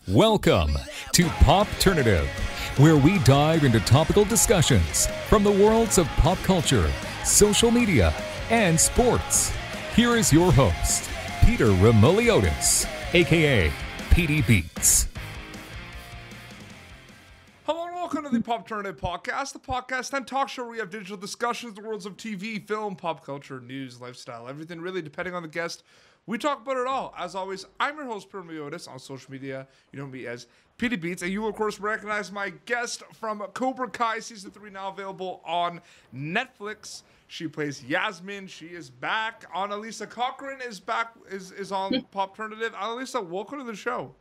Welcome to Popternative, where we dive into topical discussions from the worlds of pop culture, social media, and sports. Here is your host, Peter Remoliotis, aka PD Beats. Hello and welcome to the Popternative podcast, the podcast and talk show where we have digital discussions, the worlds of TV, film, pop culture, news, lifestyle, everything really, depending on the guest. We talk about it all. As always, I'm your host, Peter Remoliotis, on social media. You know me as PD Beats, and you will, of course, recognize my guest from Cobra Kai Season 3, now available on Netflix. She plays Yasmine. She is back. Annalisa Cochrane is back, is on Popternative. Annalisa, welcome to the show.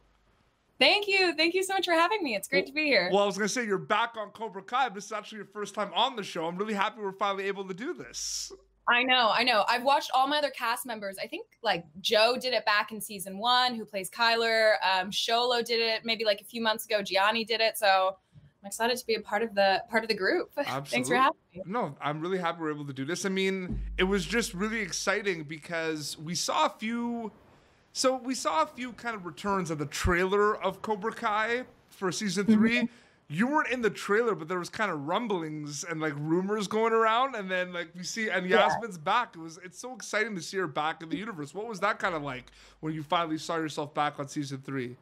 Thank you. Thank you so much for having me. It's great to be here. Well, I was going to say, you're back on Cobra Kai, but this is actually your first time on the show. I'm really happy we're finally able to do this. I know. I've watched all my other cast members. I think like Joe did it back in season 1, who plays Kyler. Sholo did it maybe like a few months ago. Gianni did it. So I'm excited to be a part of the group. Absolutely. Thanks for having me. No, I'm really happy we're able to do this. I mean, it was just really exciting because we saw a few kind of returns of the trailer of Cobra Kai for season 3. You weren't in the trailer, but there was kind of rumblings and like rumors going around, and then like we see, and Yasmine's back. It's so exciting to see her back in the universe. What was that kind of like when you finally saw yourself back on season 3?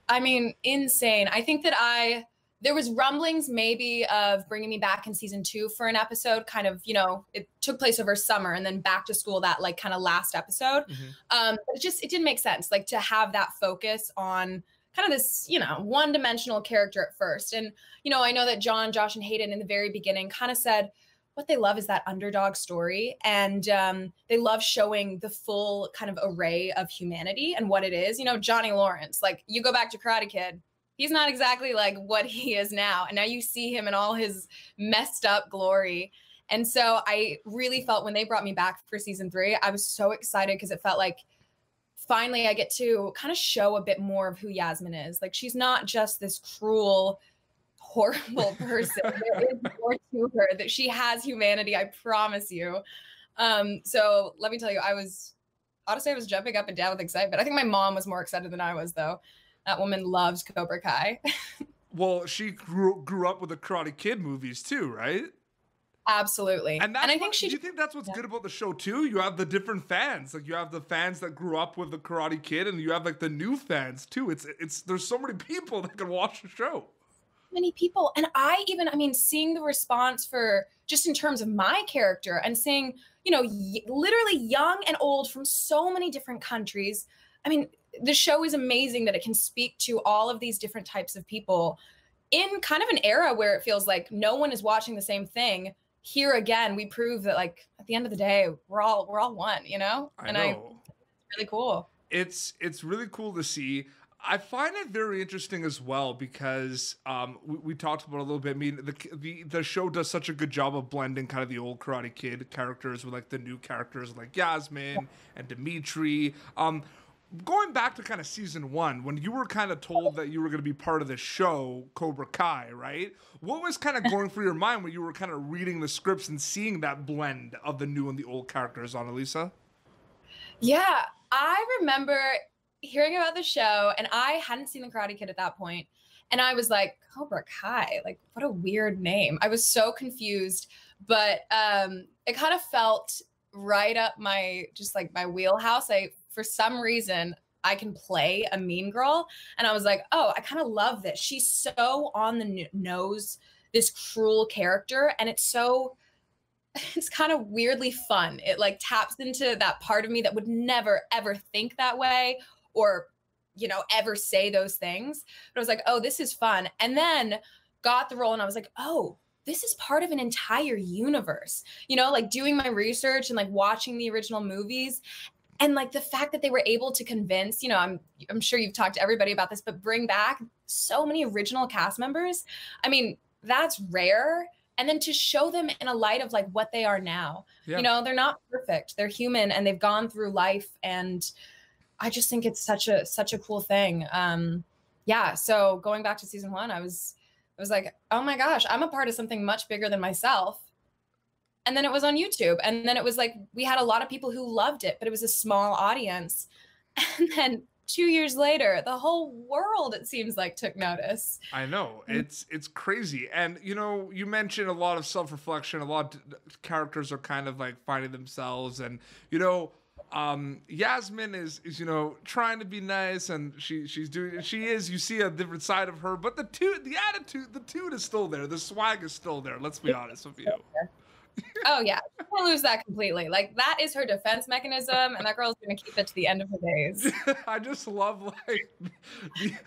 I mean, insane. I think that there was rumblings maybe of bringing me back in season 2 for an episode, kind of, it took place over summer and then back to school that like kind of last episode. But it didn't make sense like to have that focus on kind of this, one-dimensional character at first. And, I know that John, Josh, and Hayden in the very beginning kind of said what they love is that underdog story. And they love showing the full kind of array of humanity and what it is. Johnny Lawrence, like you go back to Karate Kid, he's not exactly like what he is now. And now you see him in all his messed up glory. And so I really felt when they brought me back for season 3, I was so excited because it felt like finally I get to kind of show a bit more of who Yasmine is. Like she's not just this cruel, horrible person. There is more to her, that she has humanity, I promise you. So let me tell you, I was jumping up and down with excitement. I think my mom was more excited than I was, though. That woman loves Cobra Kai. Well, she grew up with the Karate Kid movies too, right? Absolutely. And I think do you think that's what's good about the show too? You have the different fans. Like you have the fans that grew up with the Karate Kid, and you have like the new fans too. It's there's so many people that can watch the show. Many people. And seeing the response for just in terms of my character and seeing, literally young and old from so many different countries. I mean, the show is amazing that it can speak to all of these different types of people in kind of an era where it feels like no one is watching the same thing. Here again, we prove that like at the end of the day, we're all one, I know. It's really cool. It's really cool to see. I find it very interesting as well because we talked about it a little bit. I mean, the show does such a good job of blending kind of the old Karate Kid characters with like the new characters like Yasmine and Dimitri. Going back to kind of season 1, when you were kind of told that you were going to be part of the show, Cobra Kai, right? What was kind of going through your mind when you were kind of reading the scripts and seeing that blend of the new and the old characters, Annalisa? Yeah, I remember hearing about the show, and I hadn't seen the Karate Kid at that point. And I was like, Cobra Kai, like what a weird name. I was so confused, but it kind of felt right up my wheelhouse. For some reason, I can play a mean girl. And I was like, oh, I kind of love this. She's so on the nose, this cruel character. And it's kind of weirdly fun. It like taps into that part of me that would never, ever think that way or, ever say those things. But I was like, oh, this is fun. And then got the role and I was like, oh, this is part of an entire universe, like doing my research and like watching the original movies. And like the fact that they were able to convince, I'm sure you've talked to everybody about this, but bring back so many original cast members. I mean, that's rare. And then to show them in a light of like what they are now, they're not perfect. They're human and they've gone through life. And I just think it's such a cool thing. So going back to season 1, I was like, oh my gosh, I'm a part of something much bigger than myself. And then it was on YouTube. And then it was like, we had a lot of people who loved it, but it was a small audience. And then 2 years later, the whole world, it seems like, took notice. I know, it's crazy. And you know, you mentioned a lot of self-reflection. A lot of characters are kind of like finding themselves, and you know, Yasmine is you know, trying to be nice, and she is, you see a different side of her, but the attitude, the tune is still there, the swag is still there, let's be honest with you. Oh yeah, she won't lose that completely. Like, that is her defense mechanism, and that girl's gonna keep it to the end of her days. I just love like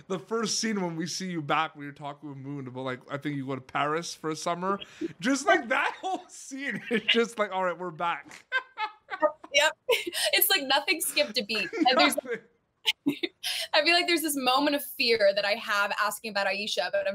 the first scene when we see you back when you're talking with Moon about, like, I think you go to Paris for a summer, just like that whole scene is just like, all right, we're back. Yep. It's like nothing skipped a beat. And I feel like there's this moment of fear that I have asking about Aisha, but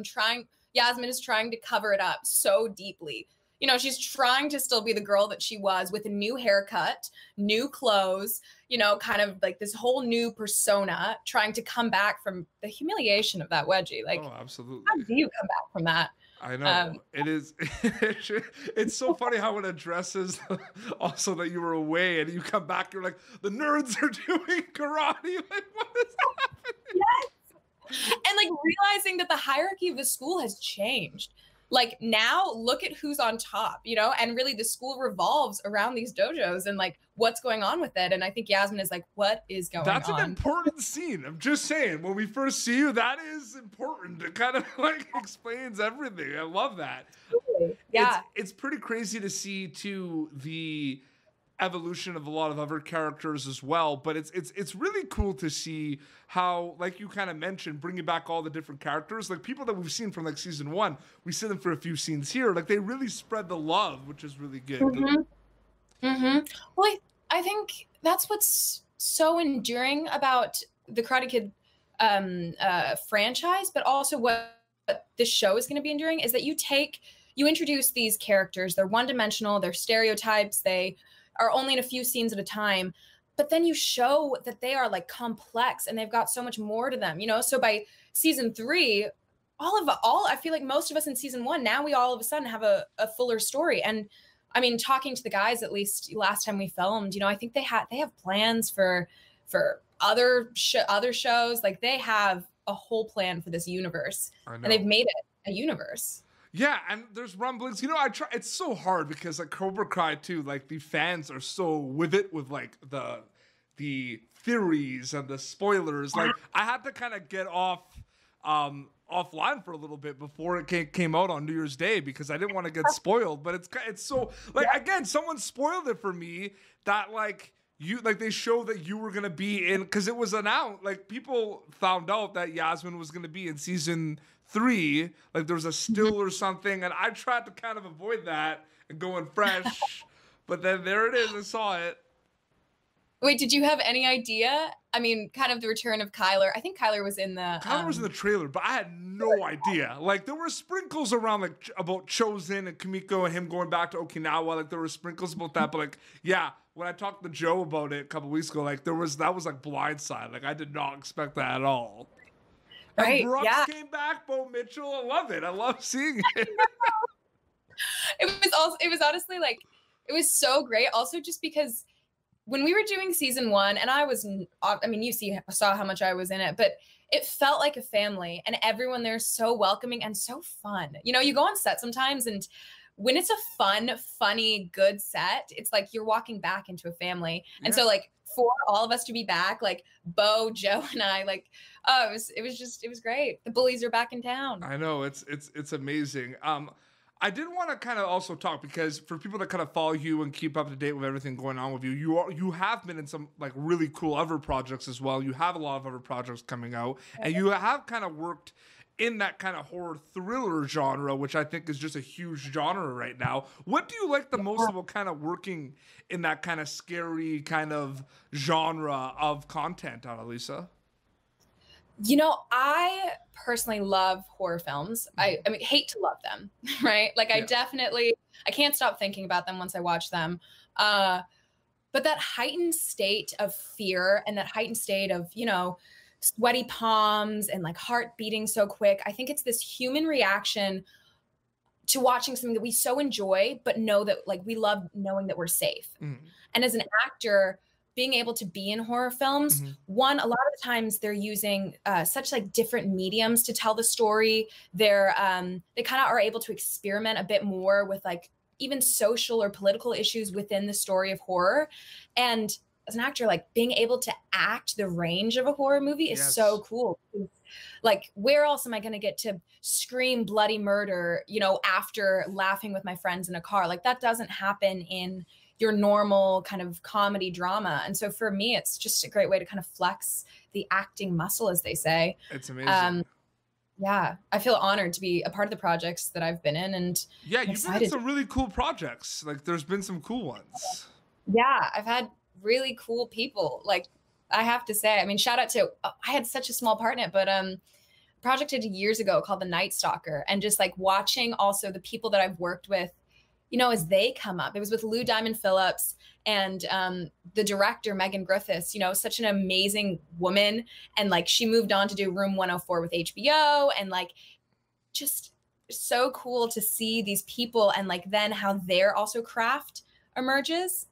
Yasmine is trying to cover it up so deeply. You know, she's trying to still be the girl that she was, with a new haircut, new clothes, you know, kind of like this whole new persona, trying to come back from the humiliation of that wedgie. Like, oh, absolutely. How do you come back from that? I know. It is. It's so funny how it addresses also that you were away and you come back, you're like, the nerds are doing karate. Like, what is happening? Yes. And like realizing that the hierarchy of the school has changed. Like, now look at who's on top, you know, and really the school revolves around these dojos and like what's going on with it. And I think Yasmine is like, what is going on? That's an important scene. I'm just saying, when we first see you, that is important. It kind of like explains everything. I love that. Totally. Yeah. It's pretty crazy to see too the evolution of a lot of other characters as well, but it's really cool to see how, like you kind of mentioned, bringing back all the different characters, like people that we've seen from like season 1, we see them for a few scenes here, like they really spread the love, which is really good. Well, I think that's what's so enduring about the Karate Kid franchise, but also what this show is going to be enduring, is that you introduce these characters, they're one-dimensional, they're stereotypes, they are only in a few scenes at a time, but then you show that they are like complex and they've got so much more to them, you know? So by season 3, I feel like most of us in season 1, now we all of a sudden have a fuller story. And I mean, talking to the guys, at least last time we filmed, you know, I think they have plans for other shows. Like, they have a whole plan for this universe, and they've made it a universe. Yeah, and there's rumblings. You know, it's so hard because like Cobra Kai too, like the fans are so with it, with like the theories and the spoilers. Like, I had to kind of get offline for a little bit before it came out on New Year's Day because I didn't want to get spoiled. But it's so like, again, someone spoiled it for me that like they show that you were gonna be in, because it was announced, like people found out that Yasmine was gonna be in season 3, like there was a still or something, and I tried to kind of avoid that and go in fresh, but then there it is, I saw it. Wait, did you have any idea? I mean, kind of the return of Kyler. I think Kyler was in the trailer, but I had no idea. Like, there were sprinkles around, like, about Chosen and Kimiko and him going back to Okinawa. Like, there were sprinkles about that. But, like, yeah, when I talked to Joe about it a couple weeks ago, like, that was like blindside. Like, I did not expect that at all. Right, and Brooks came back, Bo Mitchell. I love it. I love seeing it. It was honestly, like, it was so great. Also, just because when we were doing season 1, and you saw how much I was in it, but it felt like a family, and everyone there is so welcoming and so fun. You know, you go on set sometimes, and when it's a fun, funny, good set, it's like you're walking back into a family. Yeah. And so, like, for all of us to be back, like Bo, Joe, and I, like, oh, it was great. The bullies are back in town. I know, it's amazing. I did want to kind of also talk, because for people that kind of follow you and keep up to date with everything going on with you, you have been in some like really cool other projects as well. You have a lot of other projects coming out, and you have kind of worked in that kind of horror thriller genre, which I think is just a huge genre right now. What do you like the most about kind of working in that kind of scary kind of genre of content, Annalisa? You know, I personally love horror films. I mean, hate to love them, right? Like, I can't stop thinking about them once I watch them. But that heightened state of fear and that heightened state of, you know, sweaty palms and like heart beating so quick, I think it's this human reaction to watching something that we so enjoy, but know that, like, we love knowing that we're safe. And as an actor, being able to be in horror films, one, a lot of the times they're using such like different mediums to tell the story. They kind of are able to experiment a bit more with like even social or political issues within the story of horror. And as an actor, like being able to act the range of a horror movie is so cool. Like, where else am I going to get to scream bloody murder, you know, after laughing with my friends in a car? Like, that doesn't happen in your normal kind of comedy drama. And so for me, it's just a great way to kind of flex the acting muscle, as they say. It's amazing. Yeah, I feel honored to be a part of the projects that I've been in. And yeah, you've been in some really cool projects. Like, there's been some cool ones. Yeah, I've had really cool people. Like, I have to say, I mean, shout out to, I had such a small part in it, but project I did years ago called The Night Stalker, and just like watching also the people that I've worked with, you know, as they come up. It was with Lou Diamond Phillips and the director, Megan Griffiths, you know, such an amazing woman. And like, she moved on to do Room 104 with HBO, and like, just so cool to see these people and like then how their also craft emerges.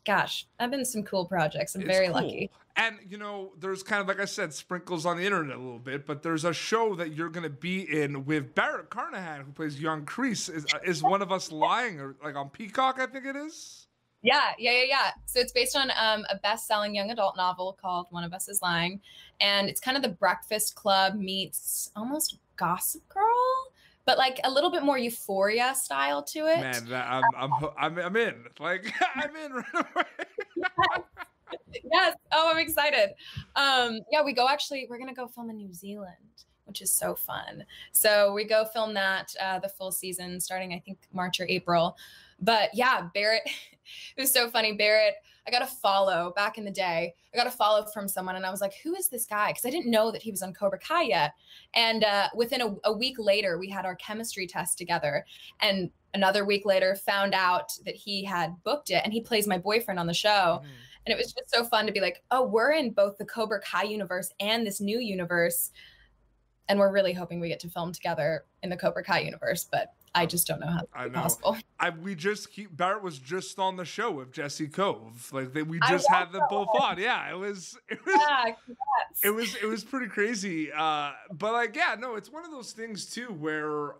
Gosh, I've been in some cool projects. I'm very lucky. And, you know, there's kind of, like I said, sprinkles on the internet a little bit, but there's a show that you're going to be in with Barrett Carnahan, who plays young Kreese. Is One of Us Lying, or like on Peacock, I think it is? Yeah. So it's based on a best-selling young adult novel called One of Us is Lying. And it's kind of the Breakfast Club meets almost Gossip Girl, but like a little bit more Euphoria style to it. Man, I'm in. Like, I'm in right away. Yes. Oh, I'm excited. Yeah, we're going to go film in New Zealand, which is so fun. So we go film that the full season starting, I think, March or April. But yeah, Barrett, it was so funny. Barrett, I got a follow back in the day. I got a follow from someone and I was like, who is this guy? Because I didn't know that he was on Cobra Kai yet. And within a week later, we had our chemistry test together. And another week later, found out that he had booked it, and he plays my boyfriend on the show. And it was just so fun to be like, oh, we're in both the Cobra Kai universe and this new universe. And we're really hoping we get to film together in the Cobra Kai universe, but I just don't know how that's possible. Barrett was just on the show with Jesse Cove. Like we just had them both on. Yeah, it was pretty crazy. But like, yeah, no, it's one of those things too, where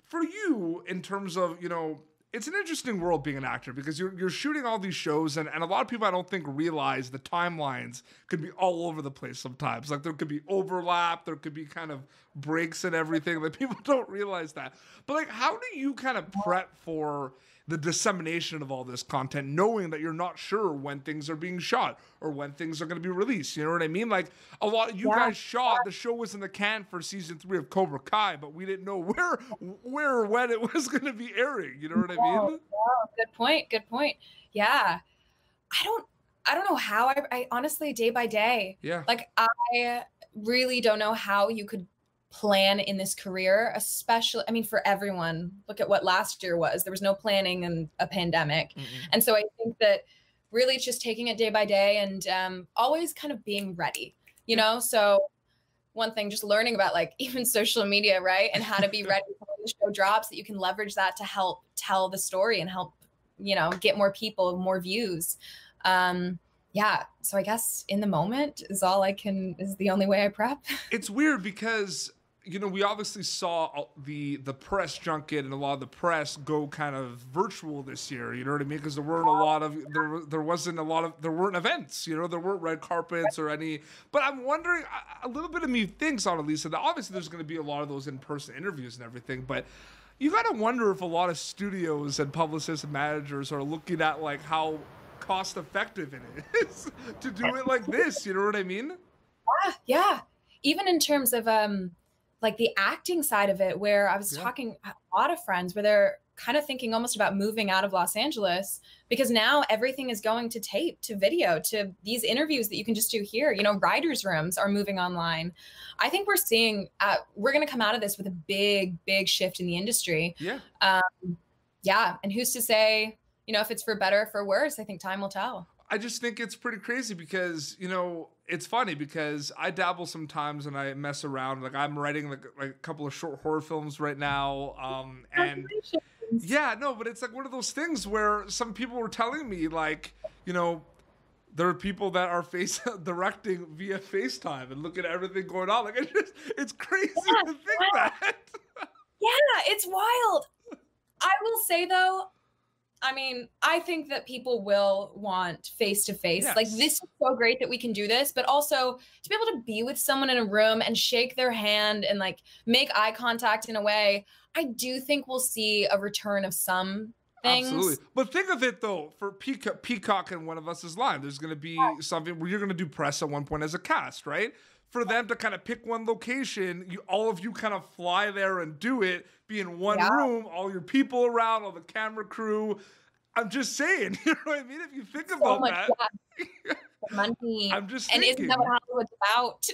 for you, in terms of, you know, it's an interesting world being an actor, because you're shooting all these shows, and a lot of people I don't think realize the timelines could be all over the place sometimes. Like, there could be overlap, there could be kind of breaks and everything. Like, people don't realize that. But like, how do you kind of prep for the dissemination of all this content, knowing that you're not sure when things are being shot or when things are going to be released? You know what I mean? Like, a lot of you guys shot, the show was in the can for season 3 of Cobra Kai, but we didn't know where or when it was going to be airing. You know what I mean? Good point. Yeah. I don't know how. I honestly, day by day, like, I really don't know how you could plan in this career, especially, I mean, for everyone. Look at what last year was. There was no planning and a pandemic. And so I think that really it's just taking it day by day and always kind of being ready, you know? So one thing, just learning about like even social media, right? And how to be ready for when the show drops, that you can leverage that to help tell the story and help, you know, get more people, more views. Yeah. So I guess in the moment is the only way I prep. It's weird because, you know, we obviously saw the press junket and a lot of the press go kind of virtual this year. You know what I mean? Because there weren't events. You know, there weren't red carpets or any. But I'm wondering, a little bit of me thinks, Annalisa, that obviously there's going to be a lot of those in-person interviews and everything. But you got to wonder if a lot of studios and publicists and managers are looking at like how cost effective it is to do it like this. You know what I mean? Yeah. Even in terms of like the acting side of it, where I was talking to a lot of friends where they're kind of thinking almost about moving out of Los Angeles, because now everything is going to tape, to video, to these interviews that you can just do here. You know, writers' rooms are moving online. I think we're seeing, we're going to come out of this with a big, big shift in the industry. Yeah. And who's to say, you know, if it's for better or for worse? I think time will tell. I just think it's pretty crazy because, you know, it's funny because I dabble sometimes and I mess around. Like, I'm writing like a couple of short horror films right now. And yeah, no, but it's like one of those things where some people were telling me, like, you know, there are people that are directing via FaceTime and look at everything going on. Like it's crazy to think that. Yeah, it's wild. I will say though, I mean, I think that people will want face-to-face. Like, this is so great that we can do this, but also to be able to be with someone in a room and shake their hand and like make eye contact in a way, I do think we'll see a return of some things. Absolutely. But think of it though, for Peacock and One of Us is Live, there's going to be something where you're going to do press at one point as a cast, right? For them to kind of pick one location, all of you kind of fly there and do it, be in one room, all your people around, all the camera crew. I'm just saying, you know what I mean? If you think about that. Money. I'm just thinking. And isn't that what Hollywood's about?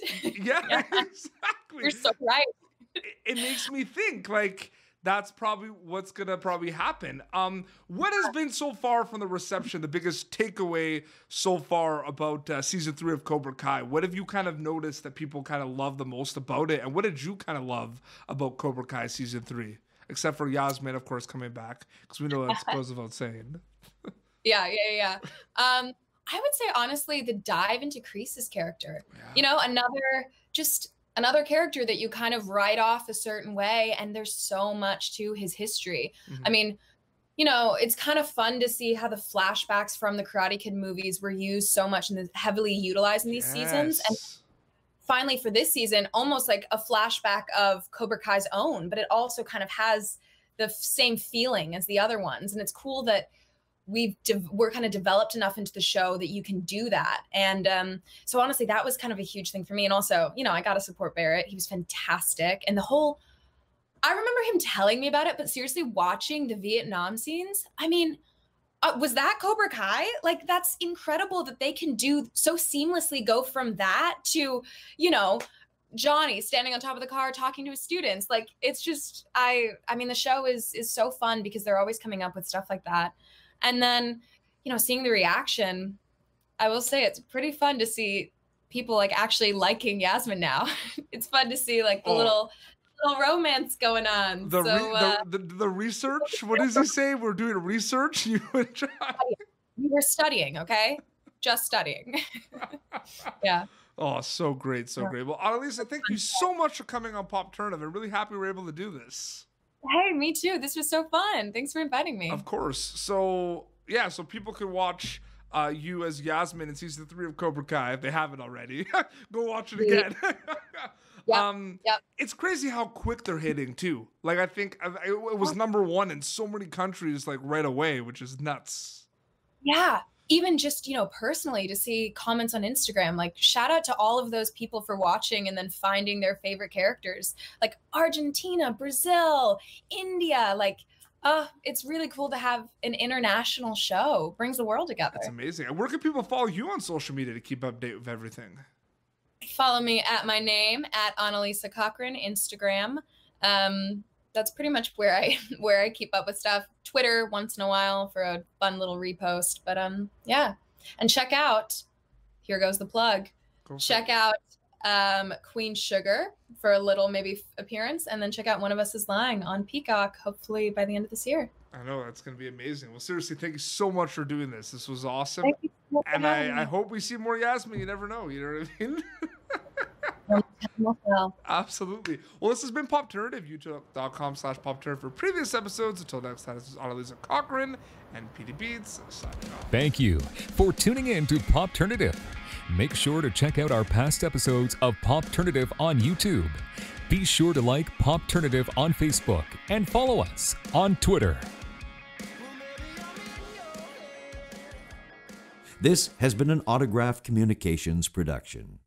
Yeah, exactly. You're so right. It makes me think, like, that's probably what's gonna happen. What has been so far from the reception, the biggest takeaway so far about season 3 of Cobra Kai? What have you kind of noticed that people kind of love the most about it? And what did you kind of love about Cobra Kai season 3? Except for Yasmine, of course, coming back, because we know that goes without saying. Yeah. I would say, honestly, the dive into Kreese's character. Yeah. You know, another character that you kind of write off a certain way, and there's so much to his history. I mean, you know, it's kind of fun to see how the flashbacks from the Karate Kid movies were used so much and heavily utilized in these seasons. And finally for this season, almost like a flashback of Cobra Kai's own, but it also kind of has the same feeling as the other ones. And it's cool that we're kind of developed enough into the show that you can do that. And so honestly, that was kind of a huge thing for me. And also, you know, I got to support Barrett. He was fantastic. And I remember him telling me about it, but seriously, watching the Vietnam scenes, I mean, was that Cobra Kai? Like, that's incredible that they can do so seamlessly, go from that to, you know, Johnny standing on top of the car talking to his students. Like, it's just, I mean, the show is so fun because they're always coming up with stuff like that. And then, you know, seeing the reaction, I will say it's pretty fun to see people like actually liking Yasmine now. It's fun to see like the little romance going on. The research. What does he say? We're doing research. You and John. We were studying, okay? Just studying. Yeah. Oh, so great, so great. Well, Annalisa, thank you so much for coming on Popternative. I'm really happy we were able to do this. Hey, me too. This was so fun. Thanks for inviting me. Of course. So yeah, so people can watch you as Yasmine in season 3 of Cobra Kai if they haven't already. Go watch it again. It's crazy how quick they're hitting too. Like, I think it was #1 in so many countries like right away, which is nuts. Yeah. Even just, you know, personally to see comments on Instagram, like shout out to all of those people for watching and then finding their favorite characters, like Argentina, Brazil, India, like, it's really cool to have an international show. Brings the world together. That's amazing. And where can people follow you on social media to keep update with everything? Follow me at my name, at Annalisa Cochrane, Instagram. That's pretty much where I keep up with stuff. Twitter once in a while for a fun little repost. But yeah. And check out, here goes the plug. Check out Queen Sugar for a little maybe appearance, and then check out One of Us is Lying on Peacock, hopefully by the end of this year. I know, that's gonna be amazing. Well, seriously, thank you so much for doing this. This was awesome. Thank you so much. And I hope we see more Yasmine. You never know, you know what I mean? Absolutely. Well, this has been Popternative, youtube.com/Popternative for previous episodes. Until next time, this is Annalisa Cochrane and PD Beats signing off. Thank you for tuning in to Popternative. Make sure to check out our past episodes of Popternative on YouTube. Be sure to like Popternative on Facebook and follow us on Twitter. This has been an Autograph Communications production.